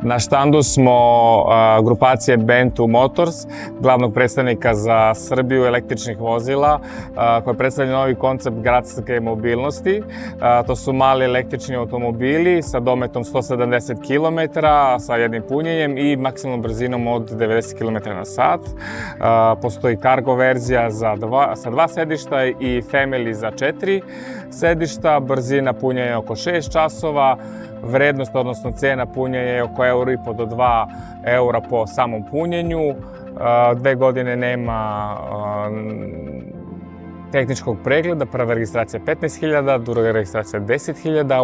Na štandu smo grupacije Bentu Motors, glavnog predstavnika za Srbiju električnih vozila, koji predstavlja novi koncept gradske mobilnosti. To su mali električni automobili sa dometom 170 km, sa jednim punjenjem i maksimalnom brzinom od 90 km/h. Postoji cargo verzija sa 2 sedišta i family za 4 sedišta. Brzina punjenja oko 6 časova. Vrednost, odnosno cena punjenja je oko €1,5 do €2 po samom punjenju. 2 godine nema tehničkog pregleda, prva registracija 15.000, druga registracija 10.000,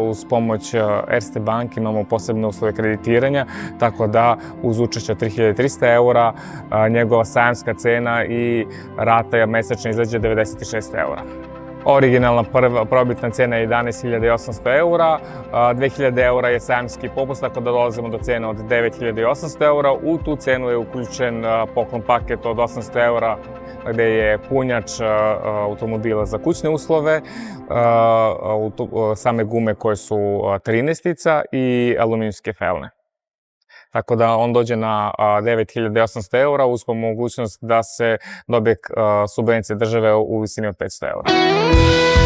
uz pomoć Erste banke imamo posebne uslove kreditiranja, tako da uz učešće €3.300 njegova sajamska cena i rata mesečna izađe €96. Originalna probitna cena je €11.800, €2.000 je sajamski popust, tako da dolazimo do cene od €9.800. U tu cenu je uključen poklon paket od €800 gde je punjač automobila za kućne uslove, same gume koje su 13-ica i aluminijske felne. Tako da on dođe na €9.800 uz mogućnost da se dobije subvencija države u visini od €500.